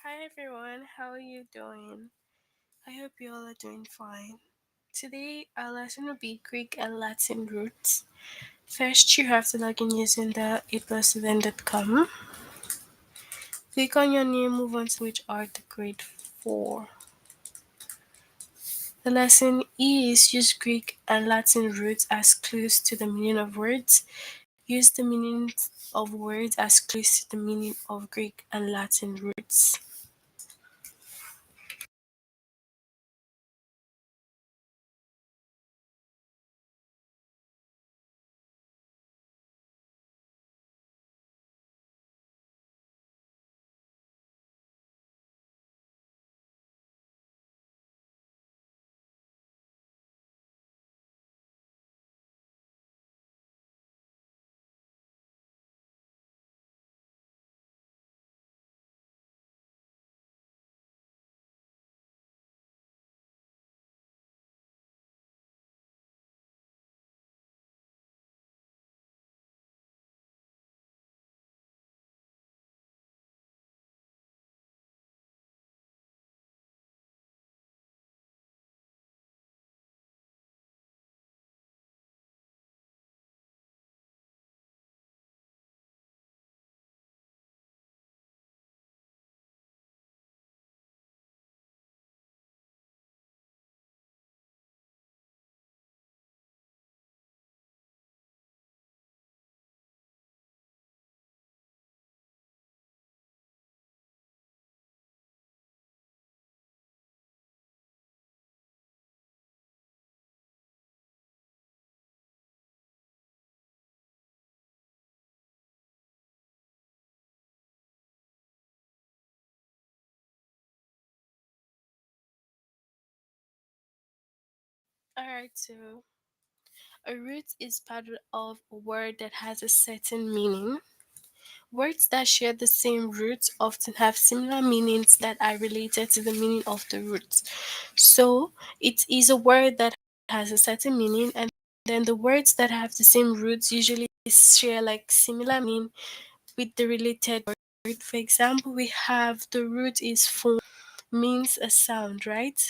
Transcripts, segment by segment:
Hi everyone, how are you doing? I hope you all are doing fine. Today, our lesson will be Greek and Latin roots. First, you have to log in using the aplusevent.com. Click on your name, move on to which are the grade 4. The lesson is use Greek and Latin roots as clues to the meaning of words. Use the meanings of words as clues to the meaning of Greek and Latin roots. Alright, so a root is part of a word that has a certain meaning. Words that share the same root often have similar meanings that are related to the meaning of the root. So, it is a word that has a certain meaning, and then the words that have the same roots usually share like similar meaning with the related word. For example, we have the root is phone, means a sound, right?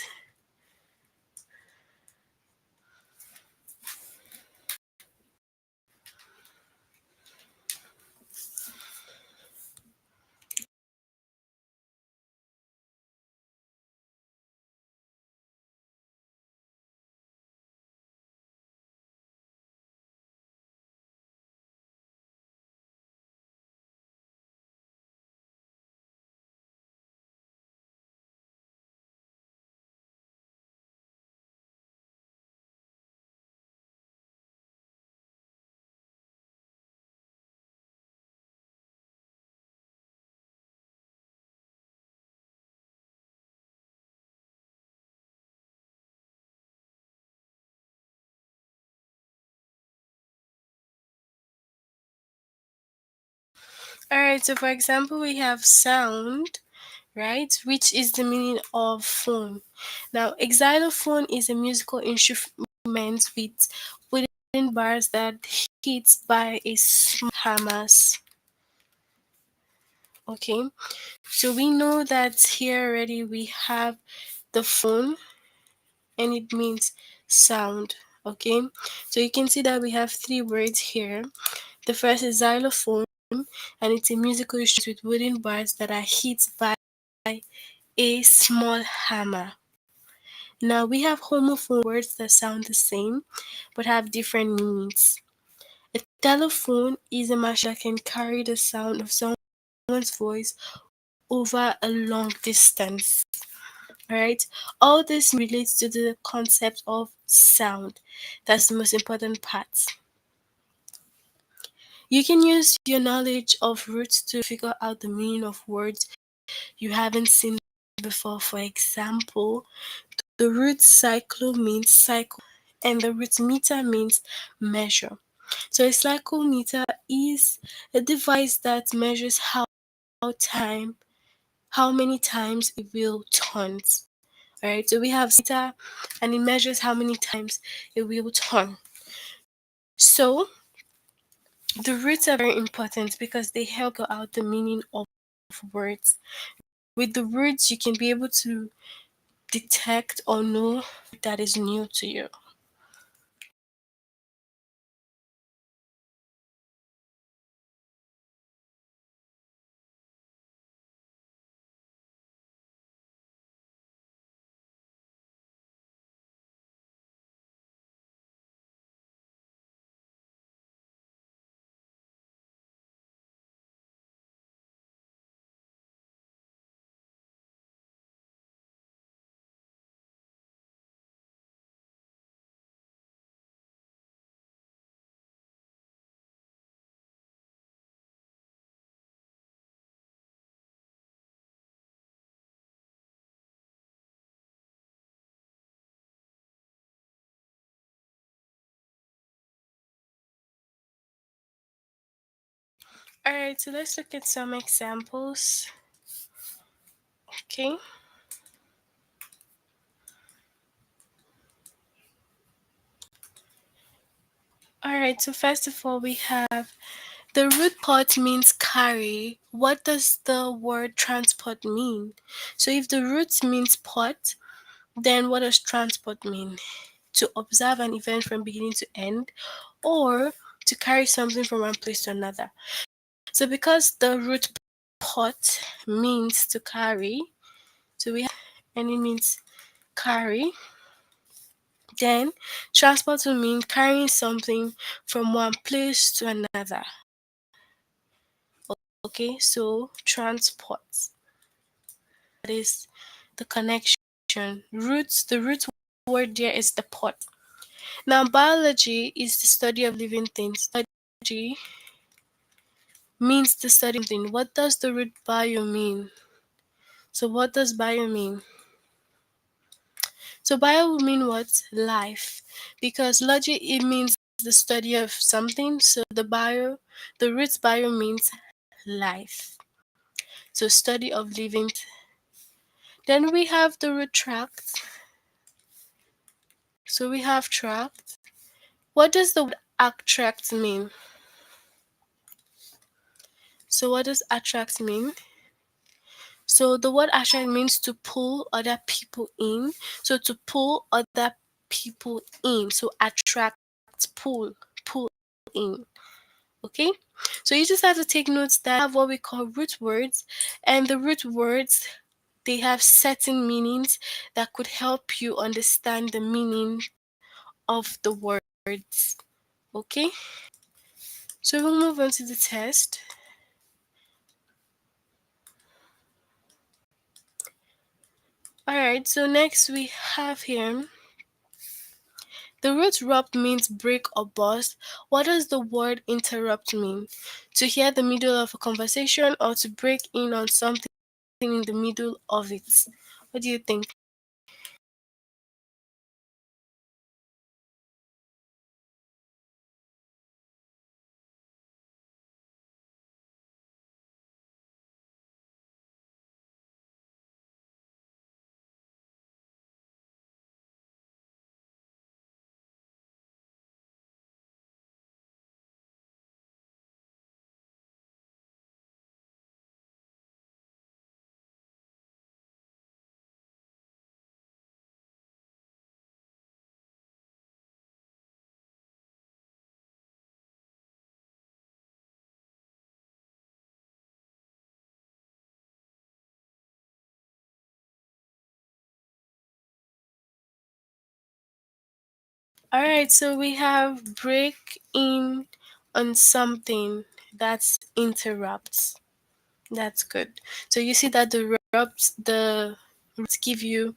Alright, so for example, we have sound, right, which is the meaning of phone. Now, a xylophone is a musical instrument with wooden bars that hit by a small hammers. Okay, so we know that here already we have the phone and it means sound. Okay, so you can see that we have three words here. The first is xylophone, and it's a musical instrument with wooden bars that are hit by a small hammer. Now we have homophone words that sound the same but have different meanings. A telephone is a machine that can carry the sound of someone's voice over a long distance. Alright? All this relates to the concept of sound. That's the most important part. You can use your knowledge of roots to figure out the meaning of words you haven't seen before. For example, the root cyclo means cycle and the root meter means measure. So a cyclometer is a device that measures time how many times a wheel turns. Alright, so we have meter and it measures how many times a wheel turns. So the roots are very important because they help out the meaning of words. With the words, you can be able to detect or know that is new to you. All right, so let's look at some examples. Okay. All right, so first of all, we have the root pot means carry. What does the word transport mean? So if the root means pot, then what does transport mean? To observe an event from beginning to end, or to carry something from one place to another. So because the root pot means to carry, so we have, and it means carry, then transport will mean carrying something from one place to another. Okay, so transport, that is the connection. Roots, the root word there is the pot. Now, biology is the study of living things. Biology means the study of something. What does the root bio mean? So, what does bio mean? So, bio will mean what? Life. Because logy, it means the study of something. So, the root bio means life. So, study of living. Then we have the root tract. So, we have tract. What does the word attract mean? So, what does attract mean? So the word attract means to pull other people in. So to pull other people in. So attract, pull in. Okay? So you just have to take notes that have what we call root words, and the root words, they have certain meanings that could help you understand the meaning of the words. Okay? So we'll move on to the test. Alright, so next we have here the root rub means break or burst. What does the word interrupt mean? To hear the middle of a conversation or to break in on something in the middle of it. What do you think? Alright, so we have break in on something. That's interrupts. That's good. So you see that the rubs give you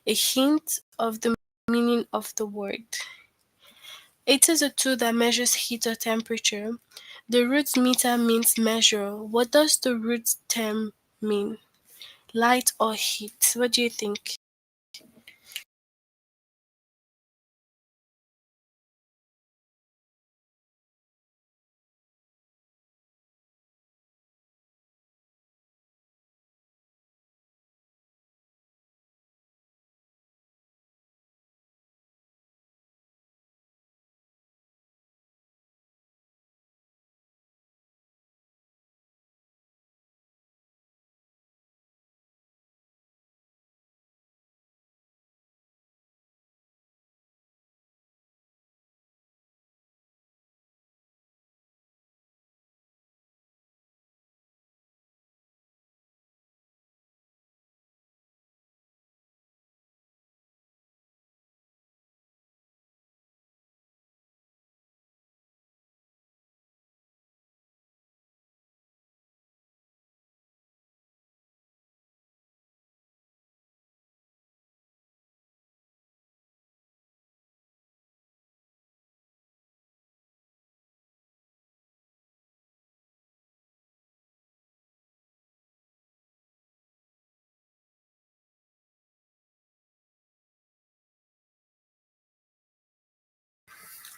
a hint of the meaning of the word. It is a tool that measures heat or temperature. The root meter means measure. What does the root term mean? Light or heat? What do you think?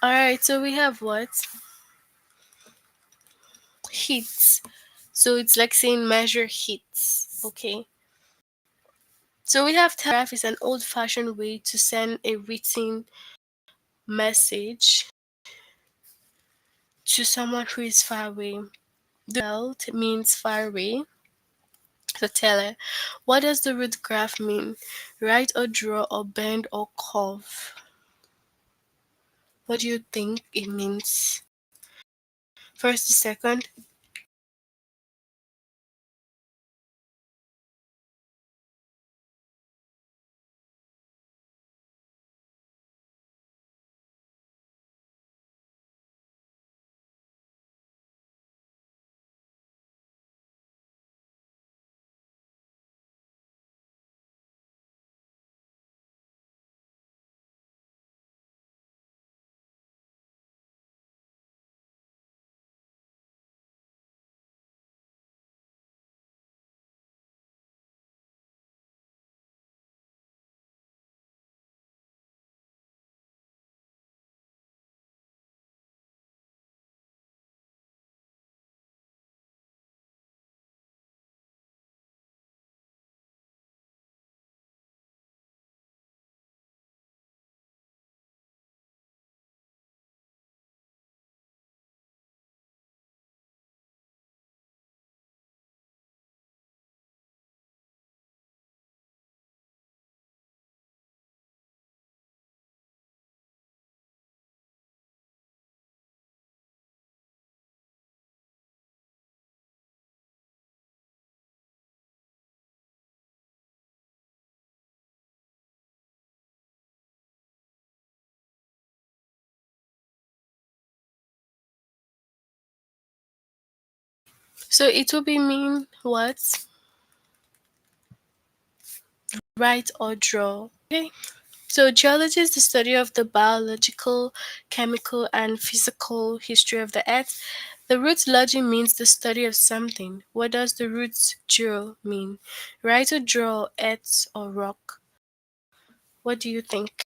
All right, so we have what? Hits. So it's like saying measure hits. Okay. So we have telegraph is an old fashioned way to send a written message to someone who is far away. The belt means far away. So tell what does the root graph mean? Write or draw or bend or curve. What do you think it means? First to second. So it will be mean what? Write or draw. Okay. So geology is the study of the biological, chemical, and physical history of the earth. The root logi means the study of something. What does the root geo mean? Write or draw, earth or rock. What do you think?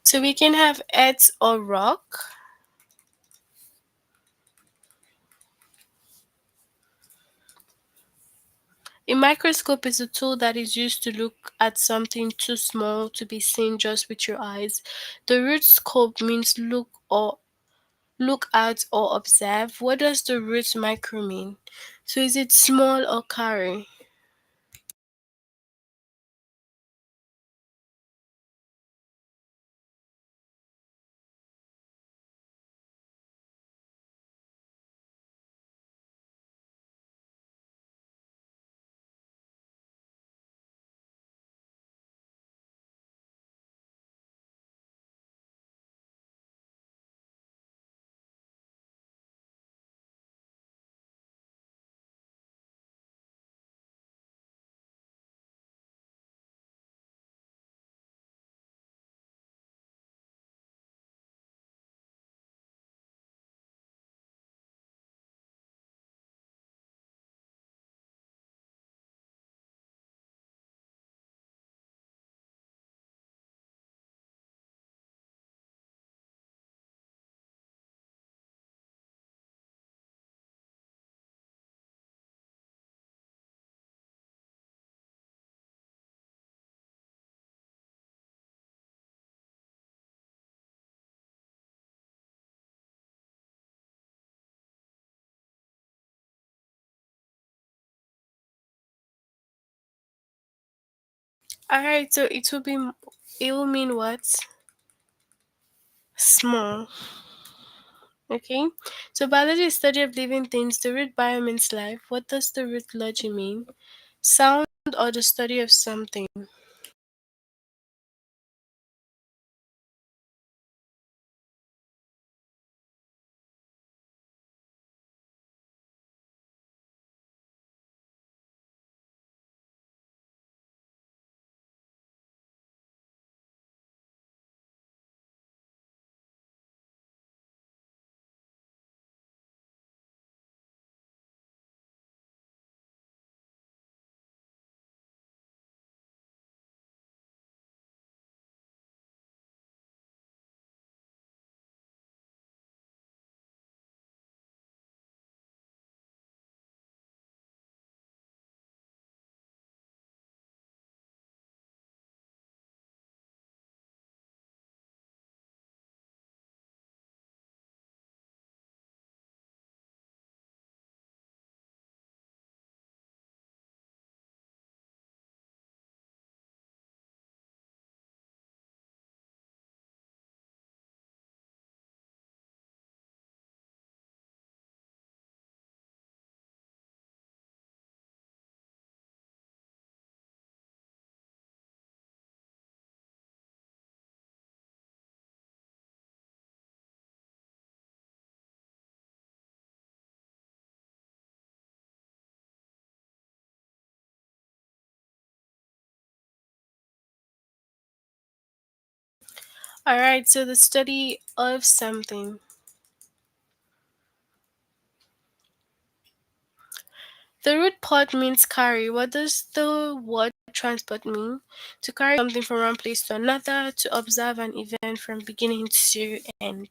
So we can have earth or rock. A microscope is a tool that is used to look at something too small to be seen just with your eyes. The root scope means look at or observe. What does the root micro mean? So is it small or carry? Alright, so it will mean what? Small. Okay. So biology is study of living things. The root bio means life. What does the root logy mean? Sound or the study of something. Alright, so the study of something. The root pod means carry. What does the word transport mean? To carry something from one place to another, to observe an event from beginning to end.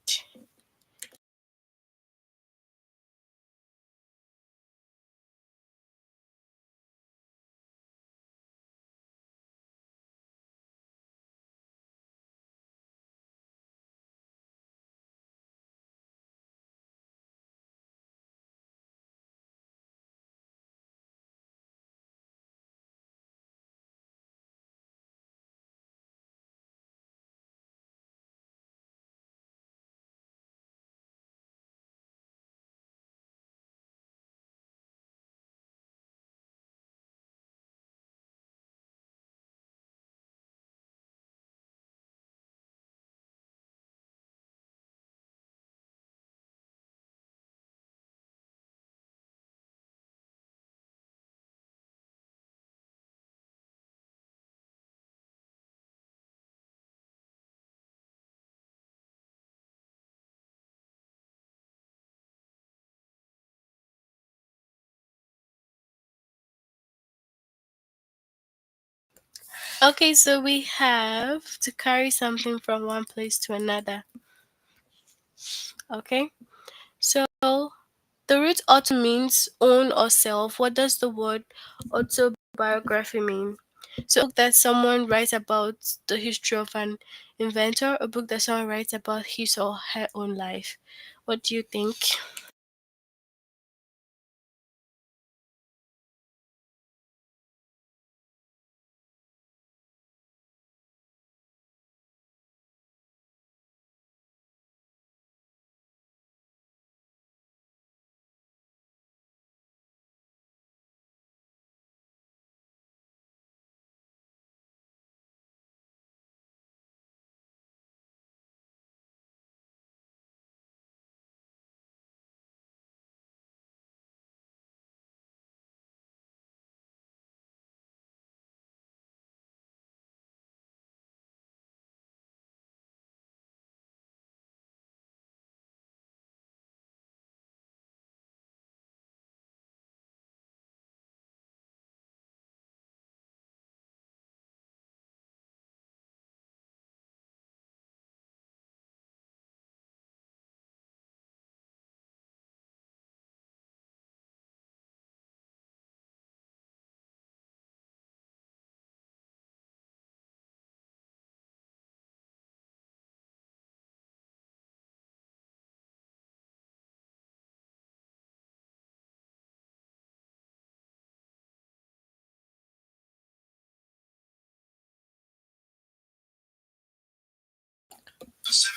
Okay, so we have to carry something from one place to another. Okay, so the root auto means own or self. What does the word autobiography mean? So, a book that someone writes about the history of an inventor, a book that someone writes about his or her own life. What do you think?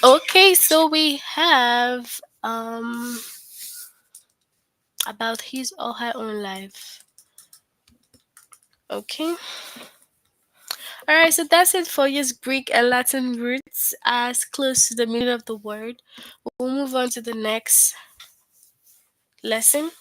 Okay, so we have about his or her own life. Okay. Alright, so that's it for use Greek and Latin roots as close to the meaning of the word. We'll move on to the next lesson.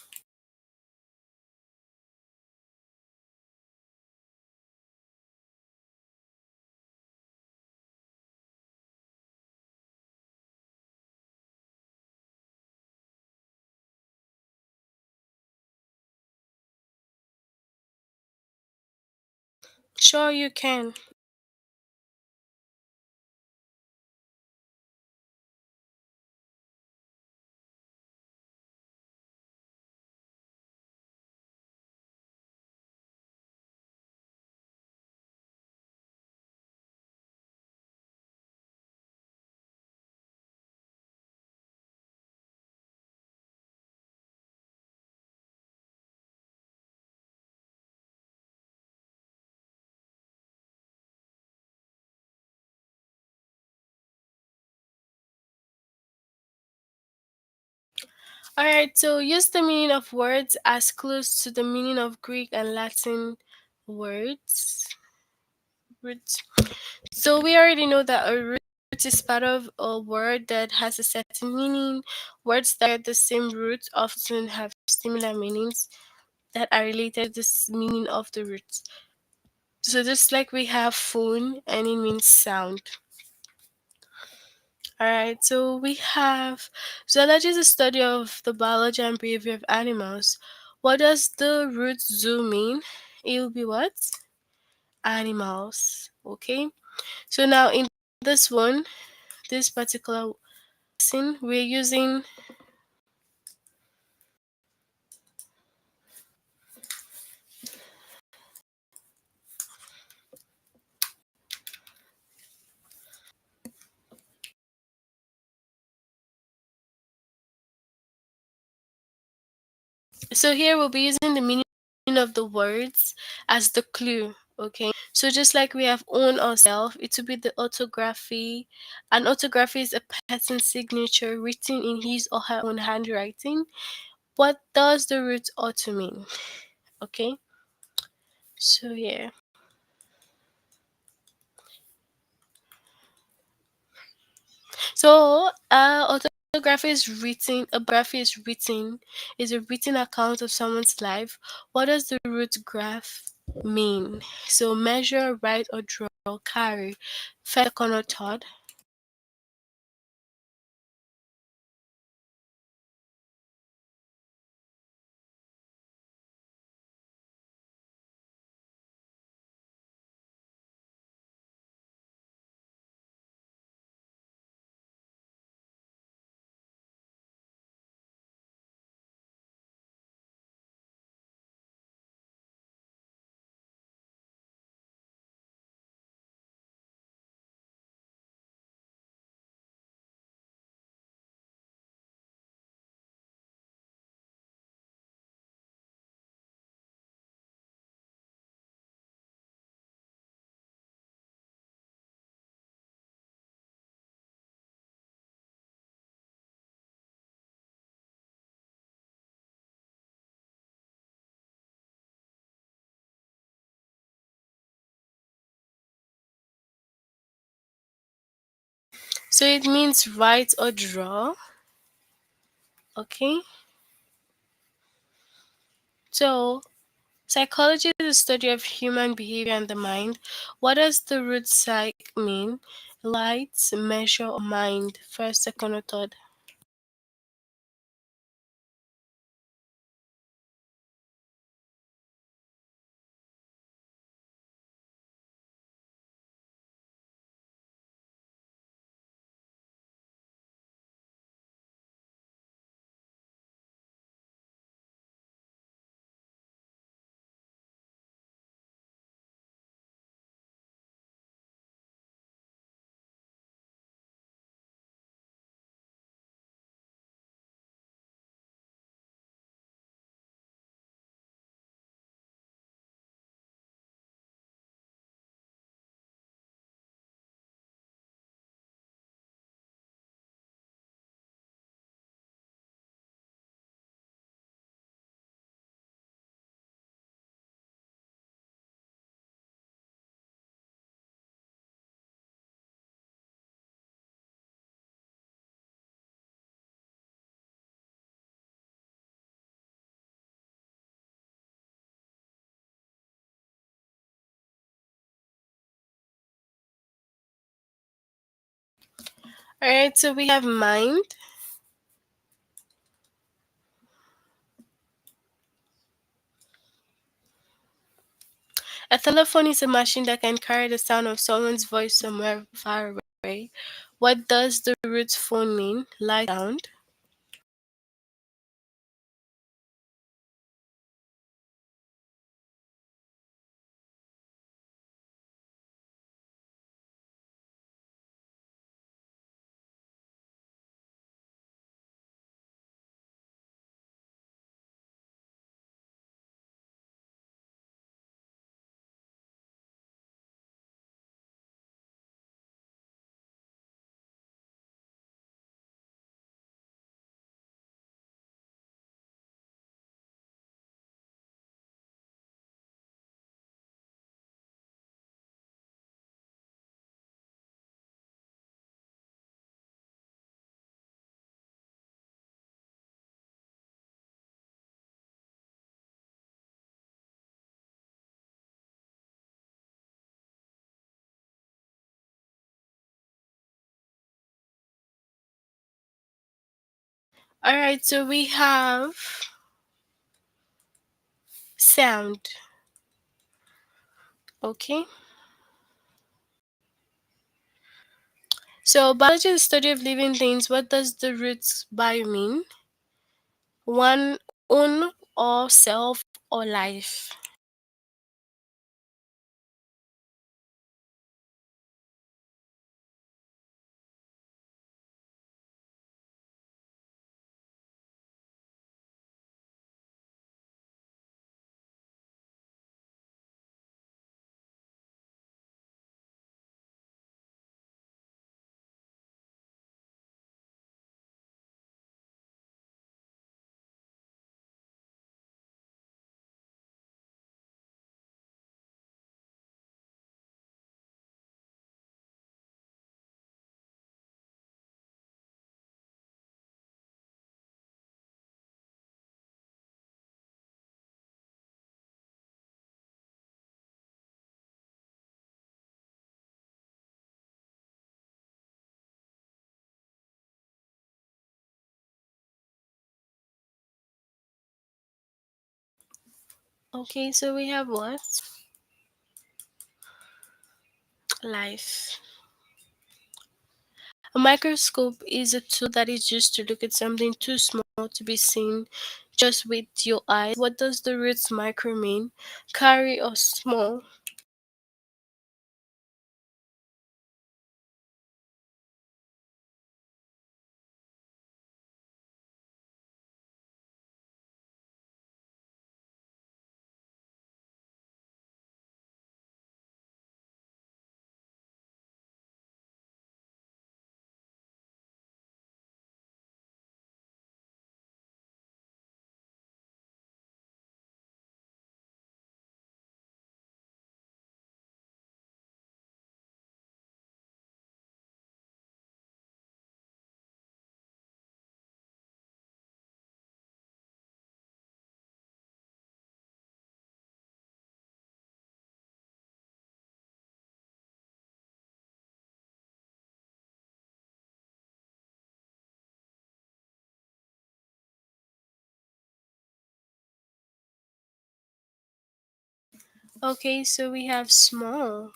Sure, you can. Alright, so use the meaning of words as close to the meaning of Greek and Latin words. Roots. So we already know that a root is part of a word that has a certain meaning. Words that share the same root often have similar meanings that are related to this meaning of the root. So just like we have phone and it means sound. Alright, so we have zoology is the study of the biology and behavior of animals. What does the root zoo mean? It will be what? Animals. Okay. So now in this one, this particular lesson, we're using, so here we'll be using the meaning of the words as the clue. Okay. So just like we have own or self, it will be the orthography. An orthography is a person's signature written in his or her own handwriting. What does the root auto mean? Okay. So yeah. So orthography is written. A biography is written. Is a written account of someone's life. What does the root graph mean? So measure, write, or draw, carry, first, second, or third. So it means write or draw. Okay. So psychology is the study of human behavior and the mind. What does the root psych mean? Light, measure, or mind. First, second, or third. All right, so we have mind. A telephone is a machine that can carry the sound of someone's voice somewhere far away. What does the root phone mean? Like sound. All right, so we have sound. Okay. So biology is the study of living things. What does the root bio mean? One, own, or self, or life. Okay, so we have what? Life. A microscope is a tool that is used to look at something too small to be seen just with your eyes. What does the root micro mean? Carry or small? Okay, so we have small.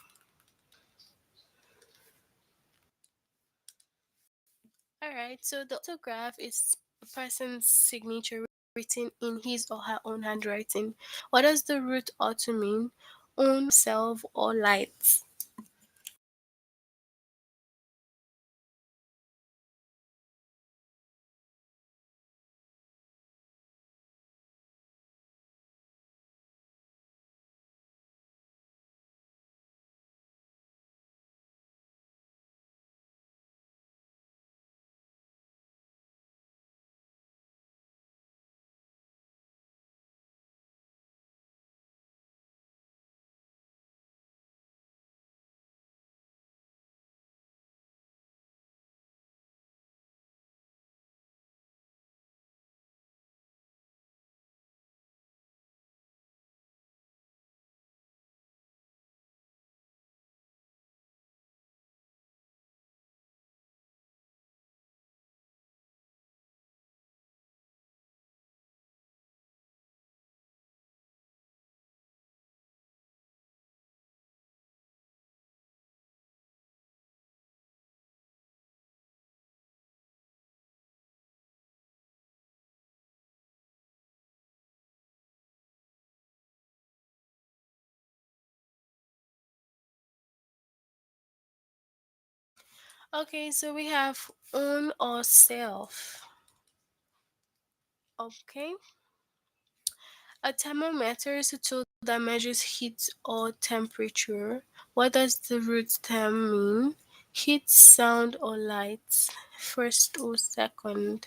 Alright, so the autograph is a person's signature written in his or her own handwriting. What does the root auto mean? Own, self, or light? Okay, so we have on or self. Okay. A thermometer is a tool that measures heat or temperature. What does the root term mean? Heat, sound, or light? First or second?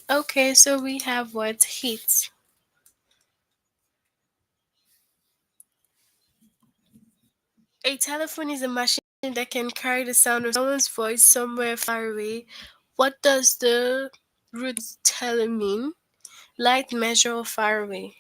Okay, so we have what? Heat. A telephone is a machine that can carry the sound of someone's voice somewhere far away. What does the root tele mean? Light, measure, or far away?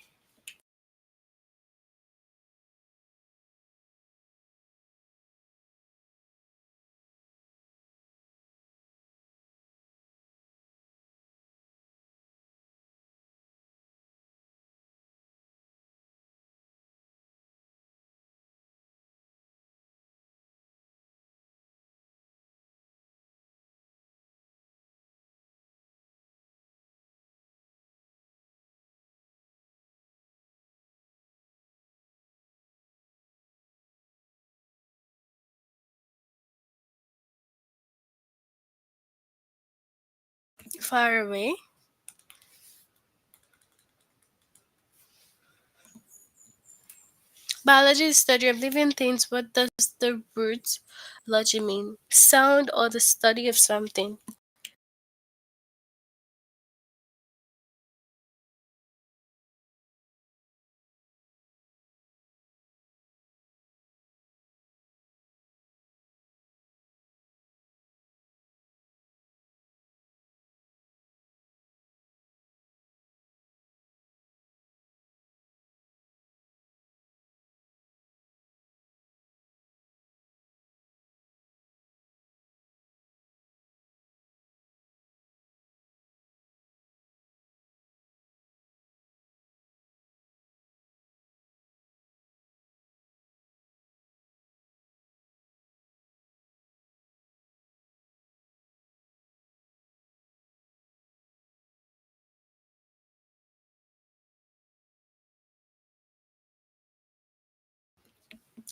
Far away. Biology is study of living things. What does the root logi mean? Sound or the study of something?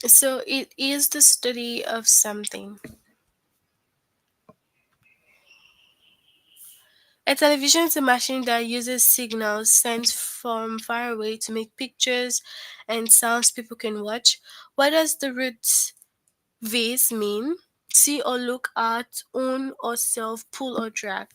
So it is the study of something. A television is a machine that uses signals sent from far away to make pictures and sounds people can watch. What does the root vase mean? See or look at, own or self, pull or drag.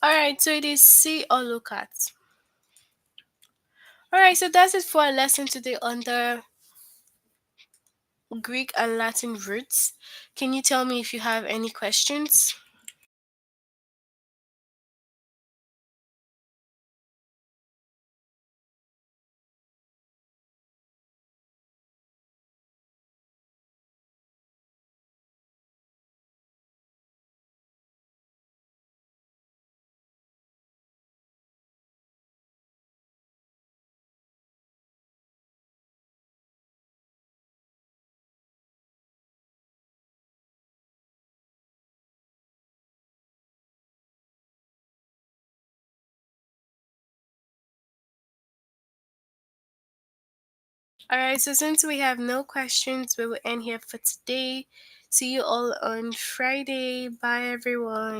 Alright, so it is see or look at. Alright, so that's it for our lesson today on the Greek and Latin roots. Can you tell me if you have any questions? Alright, so since we have no questions, we will end here for today. See you all on Friday. Bye, everyone.